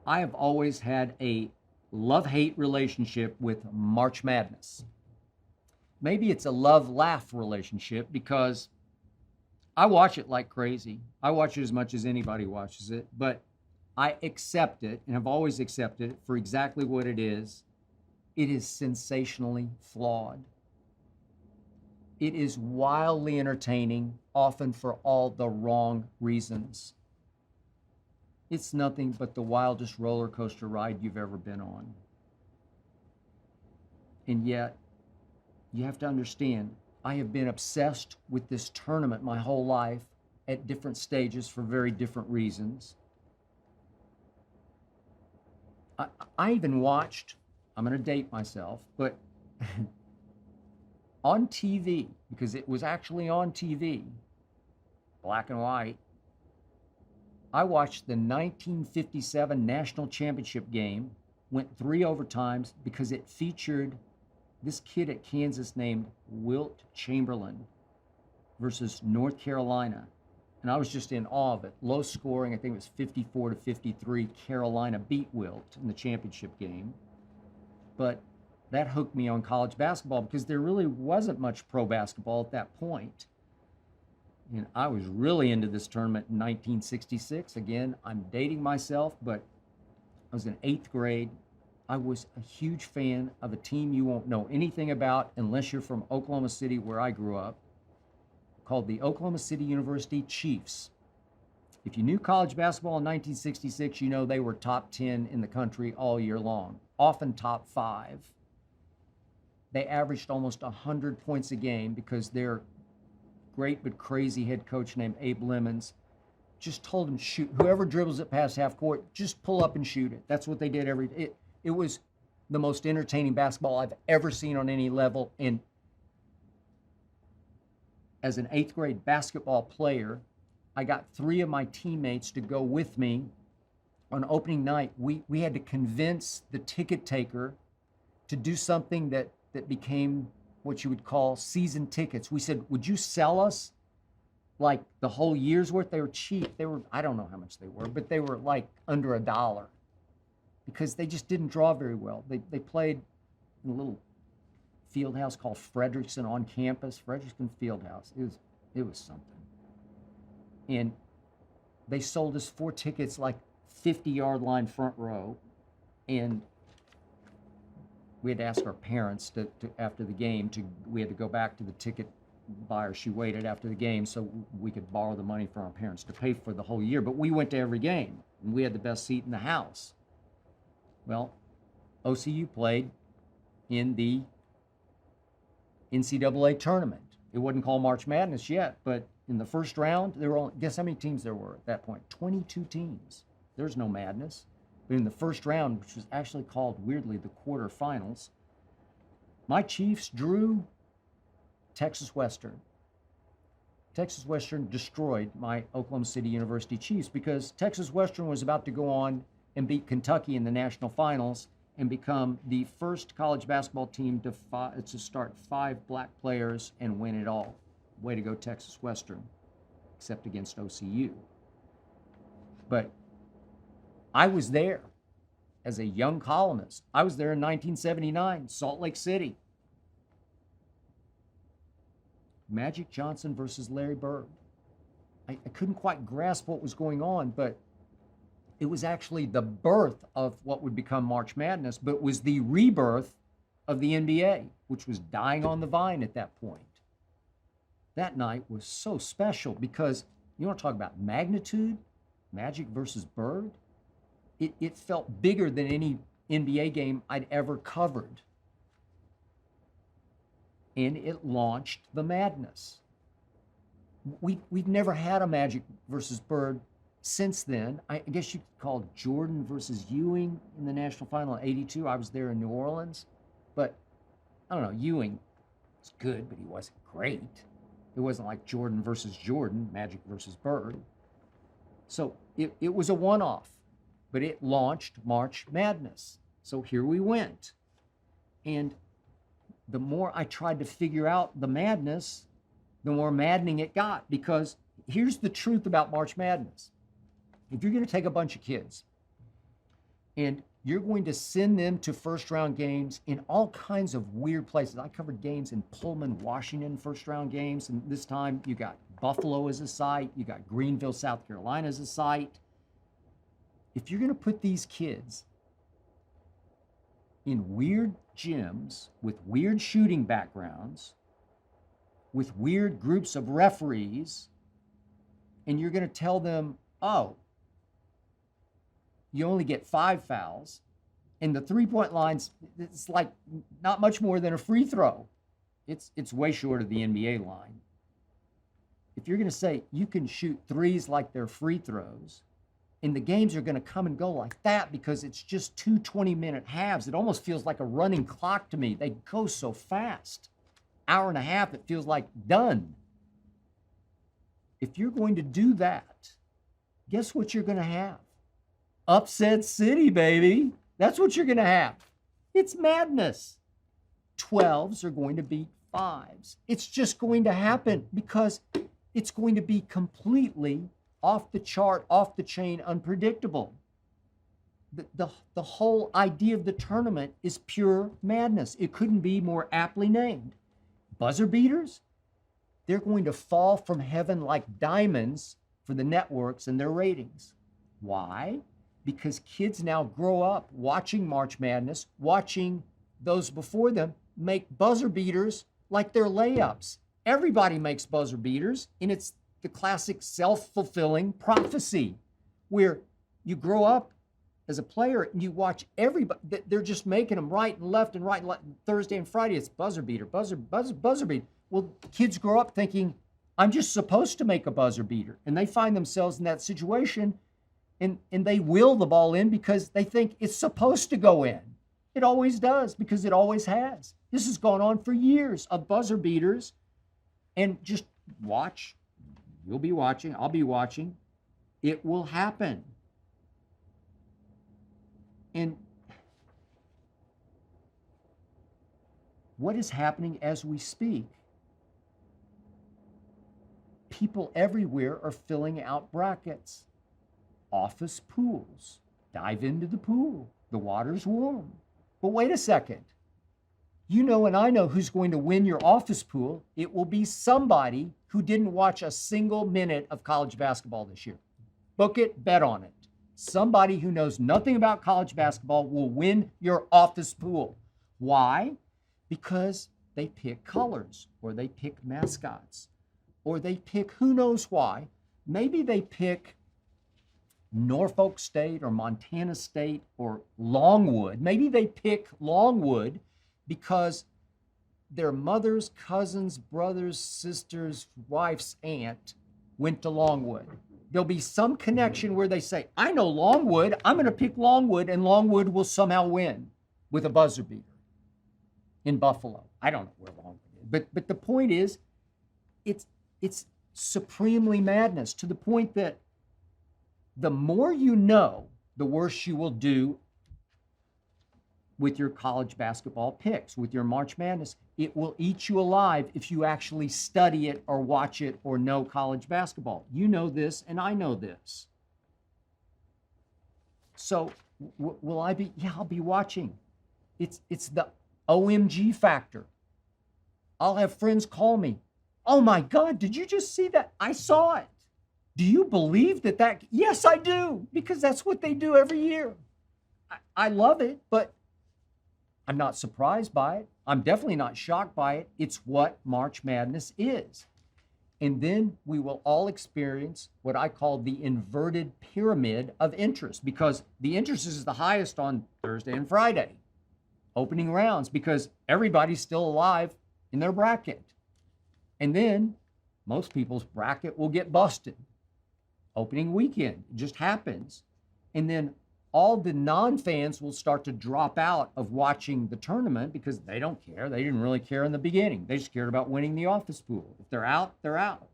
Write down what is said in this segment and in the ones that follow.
I have always had a love-hate relationship with March Madness. Maybe it's a love-laugh relationship because I watch it like crazy. I watch it as much as anybody watches it, but I accept it and have always accepted it for exactly what it is. It is sensationally flawed. It is wildly entertaining, often for all the wrong reasons. It's nothing but the wildest roller coaster ride you've ever been on. And yet, you have to understand, I have been obsessed with this tournament my whole life at different stages for very different reasons. I even watched, I'm going to date myself, but on TV, because it was actually on TV, black and white, I watched the 1957 National Championship game, went 3 overtimes because it featured this kid at Kansas named Wilt Chamberlain versus North Carolina. And I was just in awe of it. Low scoring, I think it was 54-53. Carolina beat Wilt in the championship game. But that hooked me on college basketball because there really wasn't much pro basketball at that point. And I was really into this tournament in 1966. Again, I'm dating myself, but I was in 8th grade. I was a huge fan of a team you won't know anything about unless you're from Oklahoma City, where I grew up, called the Oklahoma City University Chiefs. If you knew college basketball in 1966, you know they were top 10 in the country all year long, often top 5. They averaged almost 100 points a game because their great but crazy head coach named Abe Lemons just told them, shoot, whoever dribbles it past half court, just pull up and shoot it. That's what they did every day. It was the most entertaining basketball I've ever seen on any level. And as an 8th grade basketball player, I got 3 of my teammates to go with me on opening night. We had to convince the ticket taker to do something that became what you would call season tickets. We said, would you sell us like the whole year's worth? They were cheap. They were, I don't know how much they were, but they were like under $1 because they just didn't draw very well. They played in a little field house called Frederickson on campus, Frederickson Field House. It was something. And they sold us 4 tickets, like 50-yard line front row. And we had to ask our parents to after the game, we had to go back to the ticket buyer. She waited after the game so we could borrow the money from our parents to pay for the whole year. But we went to every game, and we had the best seat in the house. Well, OCU played in the NCAA Tournament. It wasn't called March Madness yet, but in the first round, there were only, guess how many teams there were at that point? 22 teams. There's no madness. But in the first round, which was actually called, weirdly, the quarterfinals, my Chiefs drew Texas Western. Texas Western destroyed my Oklahoma City University Chiefs because Texas Western was about to go on and beat Kentucky in the national finals and become the first college basketball team to start 5 black players and win it all. Way to go, Texas Western, except against OCU. But I was there as a young columnist. I was there in 1979, Salt Lake City. Magic Johnson versus Larry Bird. I couldn't quite grasp what was going on, but it was actually the birth of what would become March Madness, but was the rebirth of the NBA, which was dying on the vine at that point. That night was so special because you want to talk about magnitude, Magic versus Bird? It felt bigger than any NBA game I'd ever covered. And it launched the madness. We've never had a Magic versus Bird since then. I guess you could call Jordan versus Ewing in the national final in '82. I was there in New Orleans. But, I don't know, Ewing was good, but he wasn't great. It wasn't like Jordan versus Jordan, Magic versus Bird. So it was a one-off, but it launched March Madness. So here we went. And the more I tried to figure out the madness, the more maddening it got, because here's the truth about March Madness. If you're going to take a bunch of kids And you're going to send them to first round games in all kinds of weird places. I covered games in Pullman, Washington, first round games. And this time you got Buffalo as a site. You got Greenville, South Carolina as a site. If you're going to put these kids in weird gyms with weird shooting backgrounds, with weird groups of referees, and you're going to tell them, oh, you only get 5 fouls, and the three-point line's, it's like not much more than a free throw. It's way short of the NBA line. If you're going to say you can shoot threes like they're free throws, and the games are going to come and go like that because it's just 2 20-minute halves, it almost feels like a running clock to me. They go so fast. Hour and a half, it feels like done. If you're going to do that, guess what you're going to have? Upset City, baby. That's what you're going to have. It's madness. 12s are going to beat 5s. It's just going to happen because it's going to be completely off the chart, off the chain, unpredictable. The whole idea of the tournament is pure madness. It couldn't be more aptly named. Buzzer beaters, they're going to fall from heaven like diamonds for the networks and their ratings. Why? Because kids now grow up watching March Madness, watching those before them make buzzer beaters like they're layups. Everybody makes buzzer beaters, and it's the classic self-fulfilling prophecy where you grow up as a player and you watch everybody, they're just making them right and left and right and left. Thursday and Friday, it's buzzer beater, buzzer beater. Well, kids grow up thinking, I'm just supposed to make a buzzer beater. And they find themselves in that situation and they will the ball in because they think it's supposed to go in. It always does because it always has. This has gone on for years of buzzer beaters. And just watch. You'll be watching. I'll be watching. It will happen. And what is happening as we speak? People everywhere are filling out brackets. Office pools. Dive into the pool. The water's warm. But wait a second. You know and I know who's going to win your office pool. It will be somebody who didn't watch a single minute of college basketball this year. Book it, bet on it. Somebody who knows nothing about college basketball will win your office pool. Why? Because they pick colors, or they pick mascots, or they pick who knows why. Maybe they pick Norfolk State or Montana State or Longwood. Maybe they pick Longwood because their mother's cousin's brother's sister's wife's aunt went to Longwood. There'll be some connection where they say, I know Longwood, I'm going to pick Longwood, and Longwood will somehow win with a buzzer beater in Buffalo. I don't know where Longwood is. But the point is, it's supremely madness to the point that the more you know, the worse you will do with your college basketball picks, with your March Madness. It will eat you alive if you actually study it or watch it or know college basketball. You know this, and I know this. So will I be? Yeah, I'll be watching. It's the OMG factor. I'll have friends call me. Oh my God, did you just see that? I saw it. Do you believe that? Yes, I do, because that's what they do every year. I love it, but I'm not surprised by it. I'm definitely not shocked by it. It's what March Madness is. And then we will all experience what I call the inverted pyramid of interest, because the interest is the highest on Thursday and Friday, opening rounds, because everybody's still alive in their bracket. And then most people's bracket will get busted. Opening weekend, it just happens. And then all the non-fans will start to drop out of watching the tournament because they don't care. They didn't really care in the beginning. They just cared about winning the office pool. If they're out, they're out.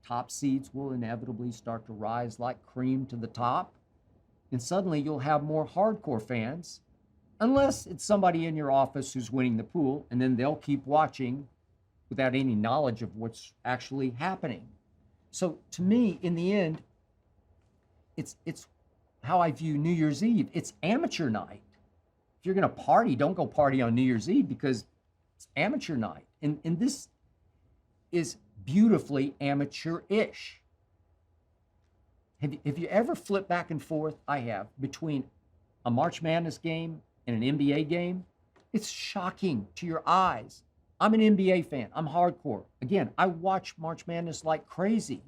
Top seeds will inevitably start to rise like cream to the top. And suddenly you'll have more hardcore fans, unless it's somebody in your office who's winning the pool, and then they'll keep watching without any knowledge of what's actually happening. So to me, in the end, it's how I view New Year's Eve. It's amateur night. If you're going to party, don't go party on New Year's Eve because it's amateur night. And this is beautifully amateur-ish. Have you ever flipped back and forth? I have, between a March Madness game and an NBA game. It's shocking to your eyes. I'm an NBA fan. I'm hardcore. Again, I watch March Madness like crazy.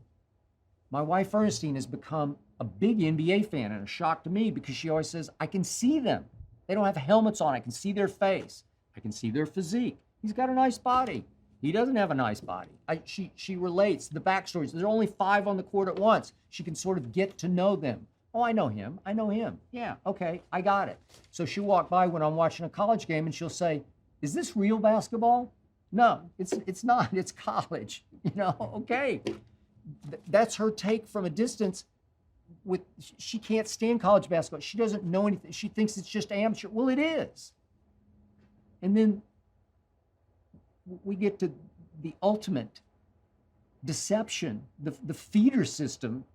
My wife Ernestine has become a big NBA fan, and a shock to me because she always says, I can see them. They don't have helmets on. I can see their face. I can see their physique. He's got a nice body. He doesn't have a nice body. She relates the backstories. There are only 5 on the court at once. She can sort of get to know them. Oh, I know him. I know him. Yeah, okay, I got it. So she'll walk by when I'm watching a college game and she'll say, is this real basketball? No, it's not. It's college. You know, okay. That's her take from a distance. She can't stand college basketball. She doesn't know anything. She thinks it's just amateur. Well, it is. And then we get to the ultimate deception, the feeder system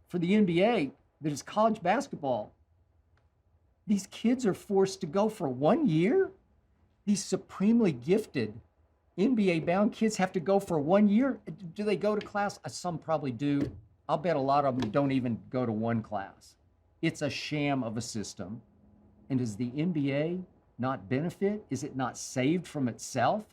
for the NBA that is college basketball. These kids are forced to go for 1 year. These supremely gifted NBA-bound kids have to go for 1 year. Do they go to class? Some probably do. I'll bet a lot of them don't even go to one class. It's a sham of a system. And does the NBA not benefit? Is it not saved from itself?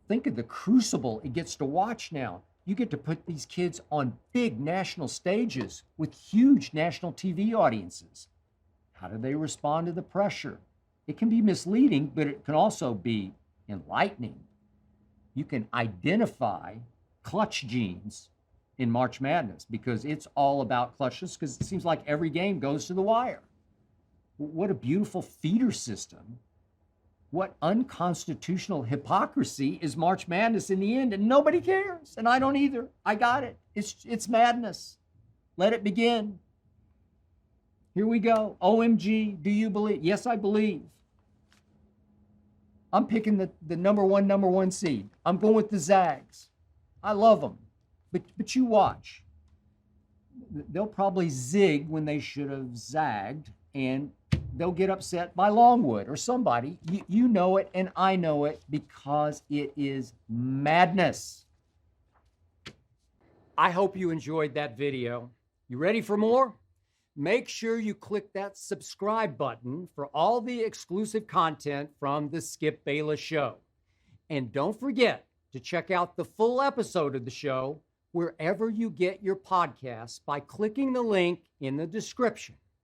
Think of the crucible it gets to watch now. You get to put these kids on big national stages with huge national TV audiences. How do they respond to the pressure? It can be misleading, but it can also be enlightening. You can identify clutch genes in March Madness because it's all about clutches, because it seems like every game goes to the wire. What a beautiful feeder system. What unconstitutional hypocrisy is March Madness in the end, and nobody cares, and I don't either. I got it. It's madness. Let it begin. Here we go. OMG, do you believe? Yes, I believe. I'm picking the number one seed. I'm going with the Zags. I love them, but you watch. They'll probably zig when they should have zagged, and they'll get upset by Longwood or somebody. You know it, and I know it, because it is madness. I hope you enjoyed that video. You ready for more? Make sure you click that subscribe button for all the exclusive content from the Skip Bayless Show. And don't forget to check out the full episode of the show wherever you get your podcasts by clicking the link in the description.